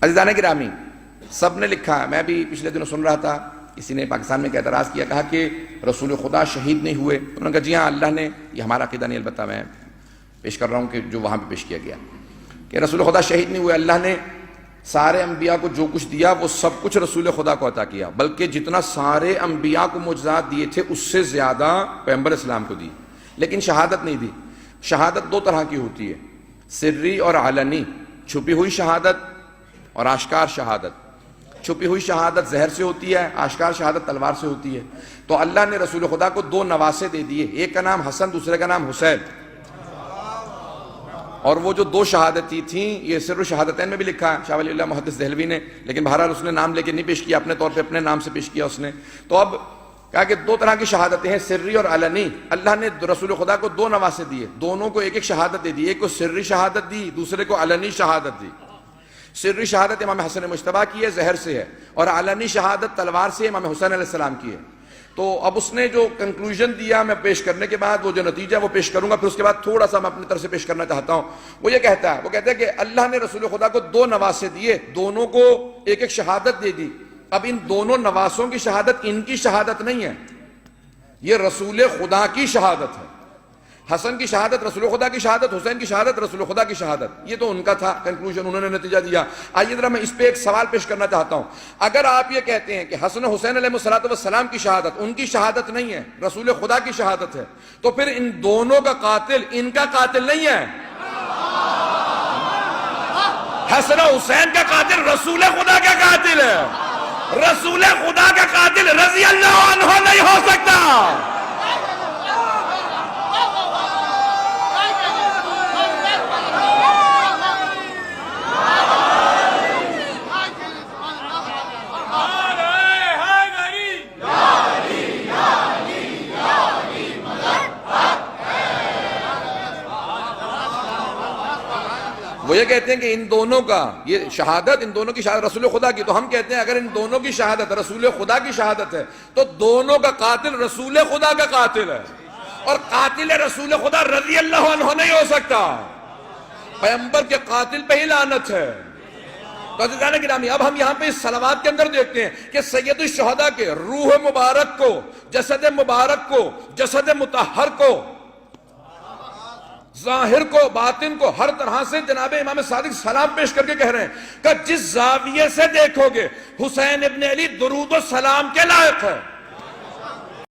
عزیزان گرامی، سب نے لکھا، میں بھی پچھلے دنوں سن رہا تھا، کسی نے پاکستان میں ایک اعتراض کیا، کہا کہ رسول خدا شہید نہیں ہوئے. انہوں نے کہا جی ہاں اللہ نے، یہ ہمارا عقیدہ نہیں، البتہ میں پیش کر رہا ہوں کہ جو وہاں پہ پیش کیا گیا کہ رسول خدا شہید نہیں ہوئے. اللہ نے سارے انبیاء کو جو کچھ دیا وہ سب کچھ رسول خدا کو عطا کیا، بلکہ جتنا سارے انبیاء کو معجزات دیے تھے اس سے زیادہ پیغمبر اسلام کو دی، لیکن شہادت نہیں دی. شہادت دو طرح کی ہوتی ہے، سری اور علنی، چھپی ہوئی شہادت اور آشکار شہادت. چھپی ہوئی شہادت زہر سے ہوتی ہے، آشکار شہادت تلوار سے ہوتی ہے. تو اللہ نے رسول خدا کو دو نواسے دے دیے، ایک کا نام حسن، دوسرے کا نام حسین. اور وہ جو دو شہادتی تھیں، یہ سر شہادتین میں بھی لکھا ہے شاہ ولی اللہ محدث دہلوی نے، لیکن بہرحال اس نے نام لے کے نہیں پیش کیا، اپنے طور پہ اپنے نام سے پیش کیا اس نے. تو اب کہا کہ دو طرح کی شہادتیں ہیں، سری اور علنی. اللہ نے رسول خدا کو دو نواسے دیے، دونوں کو ایک ایک شہادت دے دی، ایک کو سری شہادت دی، دوسرے کو علنی شہادت دی. سری شہادت امام حسن مجتبیٰ کی ہے، زہر سے ہے، اور علنی شہادت تلوار سے امام حسین علیہ السلام کی ہے. تو اب اس نے جو کنکلوژن دیا، میں پیش کرنے کے بعد وہ جو نتیجہ وہ پیش کروں گا، پھر اس کے بعد تھوڑا سا میں اپنی طرف سے پیش کرنا چاہتا ہوں. وہ یہ کہتا ہے، وہ کہتا ہے کہ اللہ نے رسول خدا کو دو نواسے دیے، دونوں کو ایک ایک شہادت دے دی. اب ان دونوں نواسوں کی شہادت ان کی شہادت نہیں ہے، یہ رسول خدا کی شہادت ہے. حسن کی شہادت رسول خدا کی شہادت، حسین کی شہادت رسول خدا کی شہادت. یہ تو ان کا تھا کنکلوژن، انہوں نے نتیجہ دیا. آئیے ذرا میں اس پہ ایک سوال پیش کرنا چاہتا ہوں. اگر آپ یہ کہتے ہیں کہ حسن و حسین علیہ السلام کی شہادت ان کی شہادت نہیں ہے، رسول خدا کی شہادت ہے، تو پھر ان دونوں کا قاتل ان کا قاتل نہیں ہے. حسن و حسین کا قاتل رسول خدا کا قاتل ہے. رسول خدا کا قاتل رضی اللہ عنہ نہیں ہو سکتا. وہ یہ کہتے ہیں کہ ان دونوں کا یہ شہادت، ان دونوں کی شہادت رسول خدا کی، تو ہم کہتے ہیں اگر ان دونوں کی شہادت رسول خدا کی شہادت ہے تو دونوں کا قاتل رسول خدا کا قاتل ہے، اور قاتل رسول خدا رضی اللہ عنہ نہیں ہو سکتا. پیغمبر کے قاتل پہ ہی لعنت ہے. تو عزیزان گرامی، اب ہم یہاں پہ اس صلوات کے اندر دیکھتے ہیں کہ سید الشہداء کے روح مبارک کو، جسد مبارک کو، جسد مطہر کو، ظاہر کو، باطن کو، ہر طرح سے جناب امام صادق سلام پیش کر کے کہہ رہے ہیں کہ جس زاویے سے دیکھو گے حسین ابن علی درود و سلام کے لائق ہے.